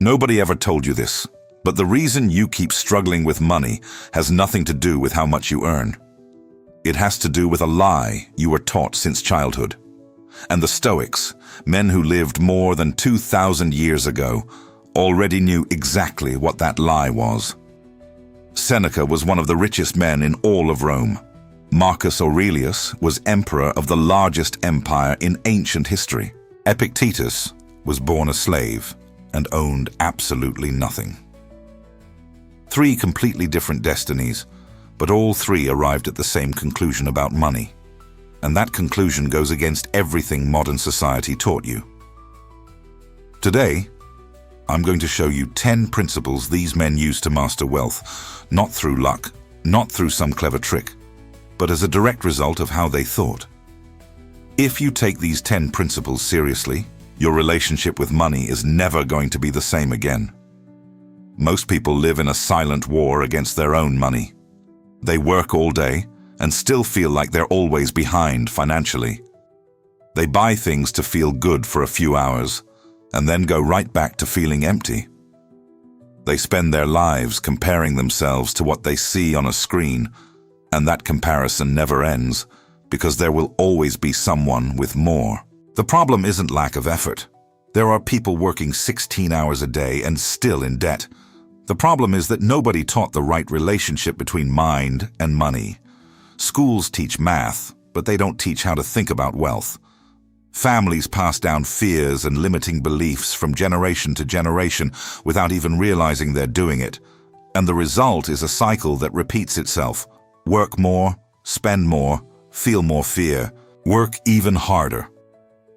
Nobody ever told you this, but the reason you keep struggling with money has nothing to do with how much you earn. It has to do with a lie you were taught since childhood. And the Stoics, men who lived more than 2,000 years ago, already knew exactly what that lie was. Seneca was one of the richest men in all of Rome. Marcus Aurelius was emperor of the largest empire in ancient history. Epictetus was born a slave and owned absolutely nothing. Three completely different destinies, but all three arrived at the same conclusion about money. And that conclusion goes against everything modern society taught you. Today, I'm going to show you 10 principles these men used to master wealth, not through luck, not through some clever trick, but as a direct result of how they thought. If you take these 10 principles seriously, your relationship with money is never going to be the same again. Most people live in a silent war against their own money. They work all day and still feel like they're always behind financially. They buy things to feel good for a few hours and then go right back to feeling empty. They spend their lives comparing themselves to what they see on a screen, and that comparison never ends because there will always be someone with more. The problem isn't lack of effort. There are people working 16 hours a day and still in debt. The problem is that nobody taught the right relationship between mind and money. Schools teach math, but they don't teach how to think about wealth. Families pass down fears and limiting beliefs from generation to generation without even realizing they're doing it. And the result is a cycle that repeats itself. Work more, spend more, feel more fear, work even harder.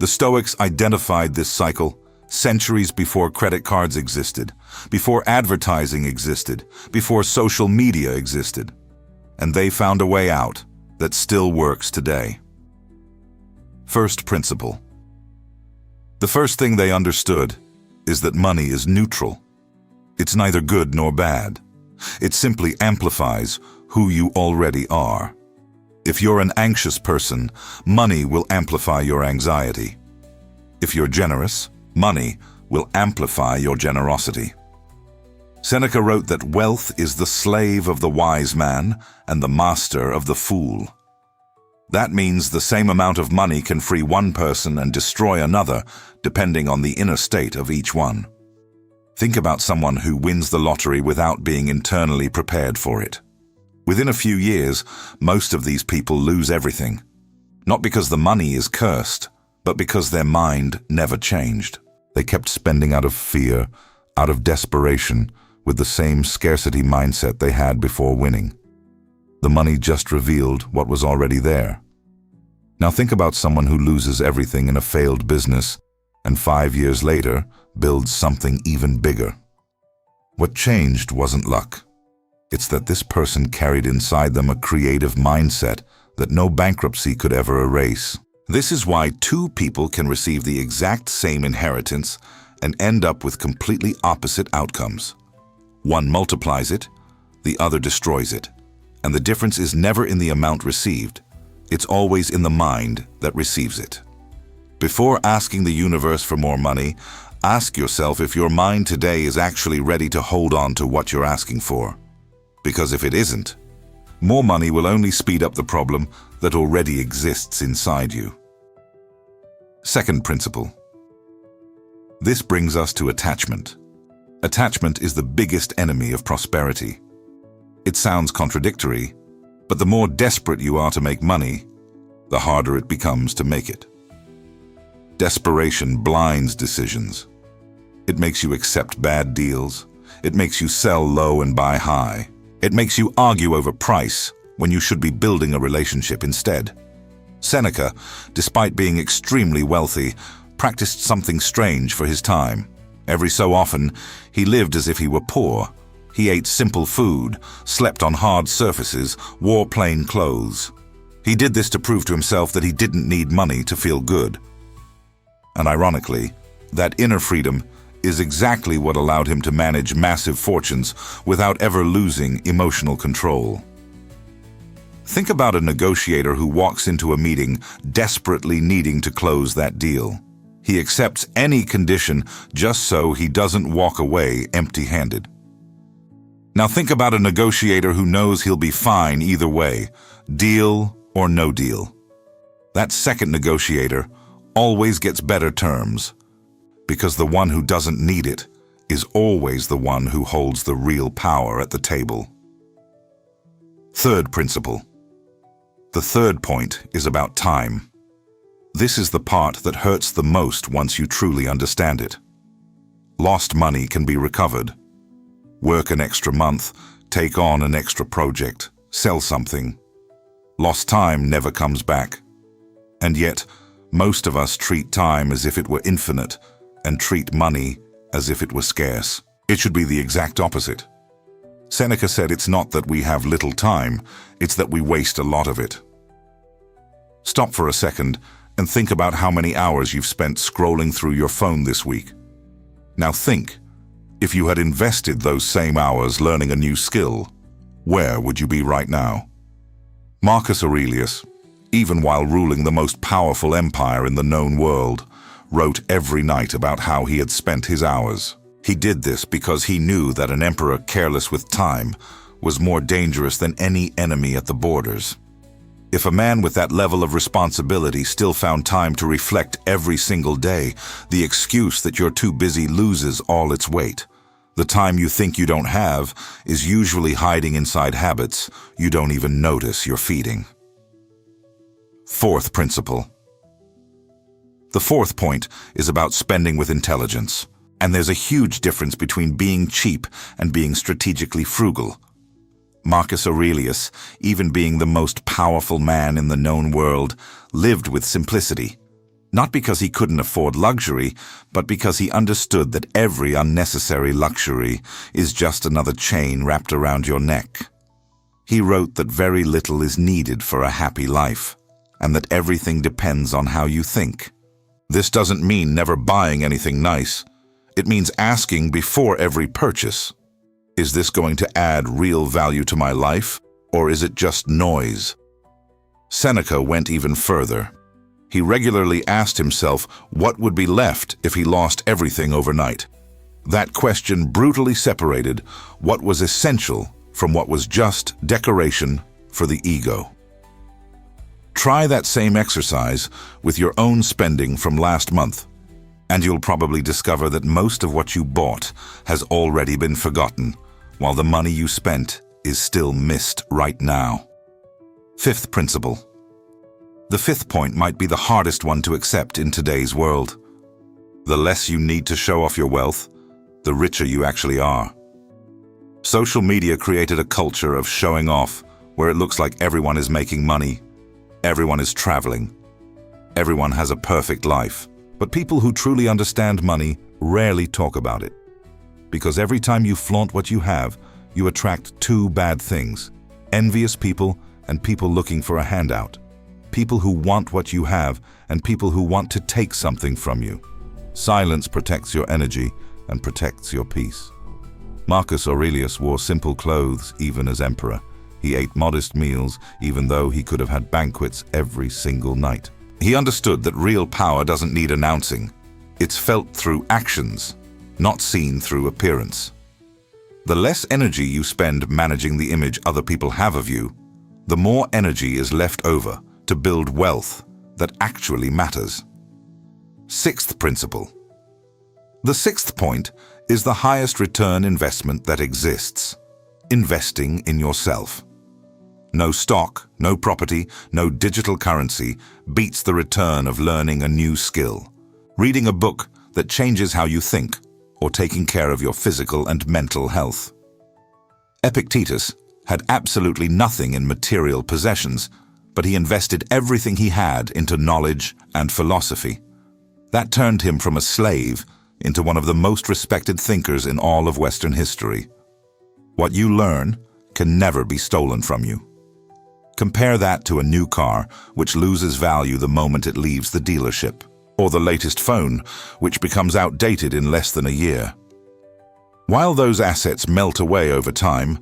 The Stoics identified this cycle centuries before credit cards existed, before advertising existed, before social media existed. And they found a way out that still works today. First principle. The first thing they understood is that money is neutral. It's neither good nor bad. It simply amplifies who you already are. If you're an anxious person, money will amplify your anxiety. If you're generous, money will amplify your generosity. Seneca wrote that wealth is the slave of the wise man and the master of the fool. That means the same amount of money can free one person and destroy another, depending on the inner state of each one. Think about someone who wins the lottery without being internally prepared for it. Within a few years, most of these people lose everything. Not because the money is cursed, but because their mind never changed. They kept spending out of fear, out of desperation, with the same scarcity mindset they had before winning. The money just revealed what was already there. Now think about someone who loses everything in a failed business and 5 years later builds something even bigger. What changed wasn't luck. It's that this person carried inside them a creative mindset that no bankruptcy could ever erase. This is why two people can receive the exact same inheritance and end up with completely opposite outcomes. One multiplies it, the other destroys it. And the difference is never in the amount received. It's always in the mind that receives it. Before asking the universe for more money, ask yourself if your mind today is actually ready to hold on to what you're asking for. Because if it isn't, more money will only speed up the problem that already exists inside you. Second principle. This brings us to attachment. Attachment is the biggest enemy of prosperity. It sounds contradictory, but the more desperate you are to make money, the harder it becomes to make it. Desperation blinds decisions. It makes you accept bad deals. It makes you sell low and buy high. It makes you argue over price when you should be building a relationship instead. Seneca, despite being extremely wealthy, practiced something strange for his time. Every so often, he lived as if he were poor. He ate simple food, slept on hard surfaces, wore plain clothes. He did this to prove to himself that he didn't need money to feel good. And ironically, that inner freedom is exactly what allowed him to manage massive fortunes without ever losing emotional control. Think about a negotiator who walks into a meeting desperately needing to close that deal. He accepts any condition just so he doesn't walk away empty-handed. Now think about a negotiator who knows he'll be fine either way, deal or no deal. That second negotiator always gets better terms, because the one who doesn't need it is always the one who holds the real power at the table. Third principle. The third point is about time. This is the part that hurts the most once you truly understand it. Lost money can be recovered. Work an extra month, take on an extra project, sell something. Lost time never comes back. And yet, most of us treat time as if it were infinite and treat money as if it were scarce. It should be the exact opposite. Seneca said it's not that we have little time, it's that we waste a lot of it. Stop for a second and think about how many hours you've spent scrolling through your phone this week. Now think, if you had invested those same hours learning a new skill, where would you be right now? Marcus Aurelius, even while ruling the most powerful empire in the known world, wrote every night about how he had spent his hours. He did this because he knew that an emperor careless with time was more dangerous than any enemy at the borders. If a man with that level of responsibility still found time to reflect every single day, the excuse that you're too busy loses all its weight. The time you think you don't have is usually hiding inside habits you don't even notice you're feeding. Fourth principle. The fourth point is about spending with intelligence, and there's a huge difference between being cheap and being strategically frugal. Marcus Aurelius, even being the most powerful man in the known world, lived with simplicity, not because he couldn't afford luxury, but because he understood that every unnecessary luxury is just another chain wrapped around your neck. He wrote that very little is needed for a happy life, and that everything depends on how you think. This doesn't mean never buying anything nice. It means asking before every purchase, is this going to add real value to my life, or is it just noise? Seneca went even further. He regularly asked himself what would be left if he lost everything overnight. That question brutally separated what was essential from what was just decoration for the ego. Try that same exercise with your own spending from last month, and you'll probably discover that most of what you bought has already been forgotten, while the money you spent is still missed right now. Fifth principle. The fifth point might be the hardest one to accept in today's world. The less you need to show off your wealth, the richer you actually are. Social media created a culture of showing off, where it looks like everyone is making money, everyone is traveling, everyone has a perfect life. But people who truly understand money rarely talk about it. Because every time you flaunt what you have, you attract two bad things: envious people and people looking for a handout. People who want what you have and people who want to take something from you. Silence protects your energy and protects your peace. Marcus Aurelius wore simple clothes even as emperor. He ate modest meals even though he could have had banquets every single night. He understood that real power doesn't need announcing. It's felt through actions, not seen through appearance. The less energy you spend managing the image other people have of you, the more energy is left over to build wealth that actually matters. Sixth principle. The sixth point is the highest return investment that exists: investing in yourself. No stock, no property, no digital currency beats the return of learning a new skill, reading a book that changes how you think, or taking care of your physical and mental health. Epictetus had absolutely nothing in material possessions, but he invested everything he had into knowledge and philosophy. That turned him from a slave into one of the most respected thinkers in all of Western history. What you learn can never be stolen from you. Compare that to a new car, which loses value the moment it leaves the dealership, or the latest phone, which becomes outdated in less than a year. While those assets melt away over time,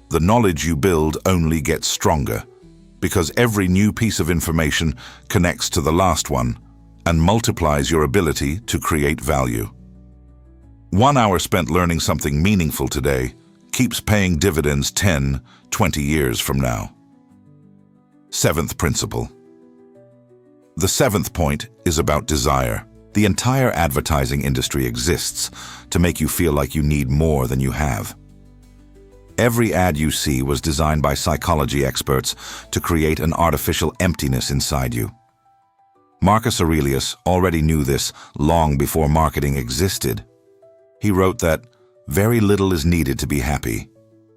the knowledge you build only gets stronger, because every new piece of information connects to the last one, and multiplies your ability to create value. 1 hour spent learning something meaningful today keeps paying dividends 10, 20 years from now. Seventh principle. The seventh point is about desire. The entire advertising industry exists to make you feel like you need more than you have. Every ad you see was designed by psychology experts to create an artificial emptiness inside you. Marcus Aurelius already knew this long before marketing existed. He wrote that very little is needed to be happy.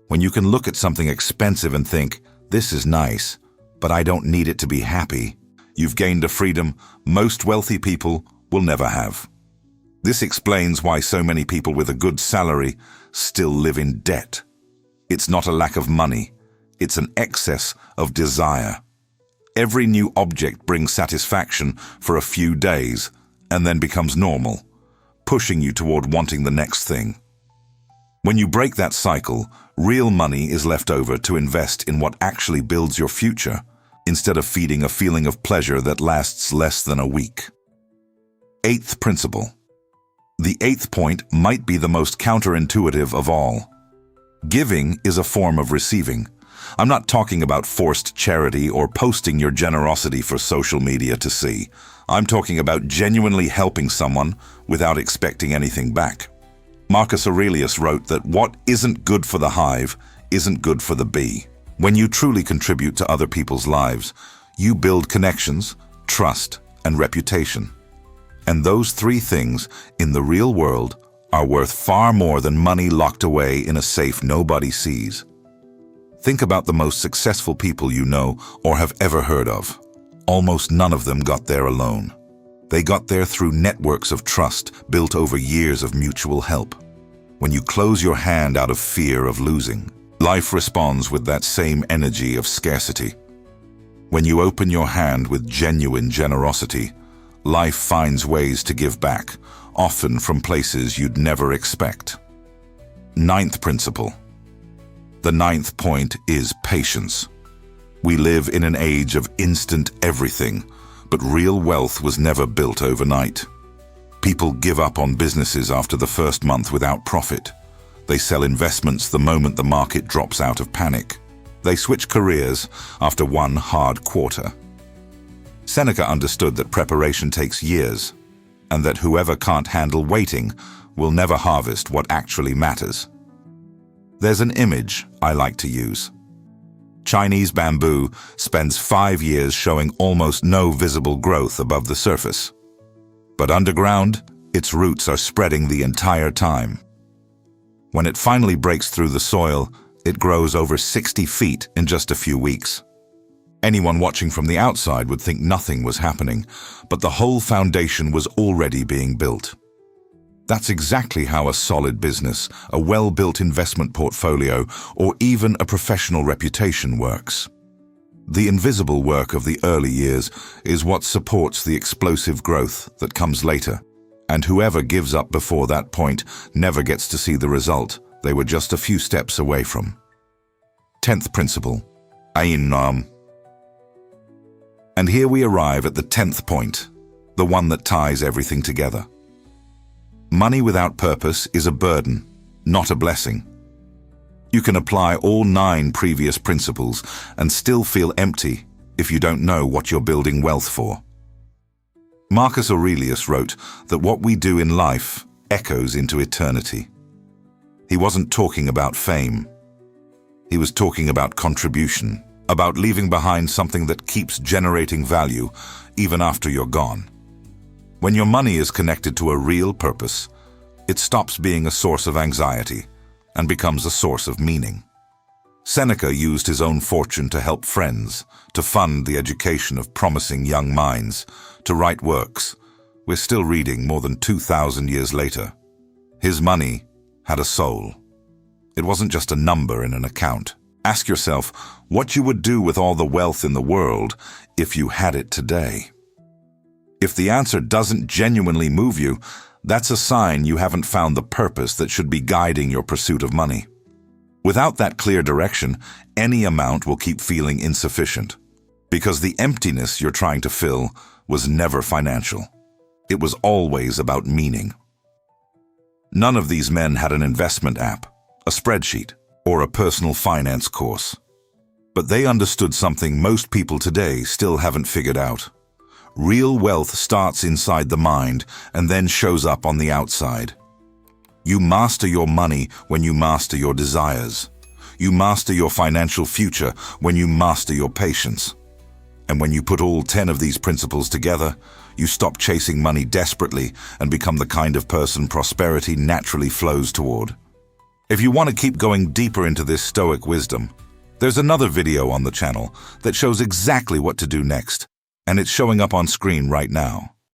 When you can look at something expensive and think, this is nice, but I don't need it to be happy, you've gained a freedom most wealthy people will never have. This explains why so many people with a good salary still live in debt. It's not a lack of money, it's an excess of desire. Every new object brings satisfaction for a few days and then becomes normal, pushing you toward wanting the next thing. When you break that cycle, real money is left over to invest in what actually builds your future, instead of feeding a feeling of pleasure that lasts less than a week. Eighth principle. The eighth point might be the most counterintuitive of all. Giving is a form of receiving. I'm not talking about forced charity or posting your generosity for social media to see. I'm talking about genuinely helping someone without expecting anything back. Marcus Aurelius wrote that what isn't good for the hive isn't good for the bee. When you truly contribute to other people's lives, you build connections, trust, and reputation. And those three things, in the real world, are worth far more than money locked away in a safe nobody sees. Think about the most successful people you know or have ever heard of. Almost none of them got there alone. They got there through networks of trust built over years of mutual help. When you close your hand out of fear of losing, life responds with that same energy of scarcity. When you open your hand with genuine generosity, life finds ways to give back, often from places you'd never expect. Ninth principle. The ninth point is patience. We live in an age of instant everything, but real wealth was never built overnight. People give up on businesses after the first month without profit. They sell investments the moment the market drops out of panic. They switch careers after one hard quarter. Seneca understood that preparation takes years, and that whoever can't handle waiting will never harvest what actually matters. There's an image I like to use. Chinese bamboo spends 5 years showing almost no visible growth above the surface. But underground, its roots are spreading the entire time. When it finally breaks through the soil, it grows over 60 feet in just a few weeks. Anyone watching from the outside would think nothing was happening, but the whole foundation was already being built. That's exactly how a solid business, a well-built investment portfolio, or even a professional reputation works. The invisible work of the early years is what supports the explosive growth that comes later, and whoever gives up before that point never gets to see the result they were just a few steps away from. 10th principle, Ainnam. And here we arrive at the 10th point, the one that ties everything together. Money without purpose is a burden, not a blessing. You can apply all 9 previous principles and still feel empty if you don't know what you're building wealth for. Marcus Aurelius wrote that what we do in life echoes into eternity. He wasn't talking about fame. He was talking about contribution, about leaving behind something that keeps generating value even after you're gone. When your money is connected to a real purpose, it stops being a source of anxiety and becomes a source of meaning. Seneca used his own fortune to help friends, to fund the education of promising young minds, to write works we're still reading more than 2,000 years later. His money had a soul. It wasn't just a number in an account. Ask yourself what you would do with all the wealth in the world if you had it today. If the answer doesn't genuinely move you, that's a sign you haven't found the purpose that should be guiding your pursuit of money. Without that clear direction, any amount will keep feeling insufficient, because the emptiness you're trying to fill was never financial. It was always about meaning. None of these men had an investment app, a spreadsheet, or a personal finance course. But they understood something most people today still haven't figured out. Real wealth starts inside the mind and then shows up on the outside. You master your money when you master your desires. You master your financial future when you master your patience. And when you put all 10 of these principles together, you stop chasing money desperately and become the kind of person prosperity naturally flows toward. If you want to keep going deeper into this Stoic wisdom, there's another video on the channel that shows exactly what to do next, and it's showing up on screen right now.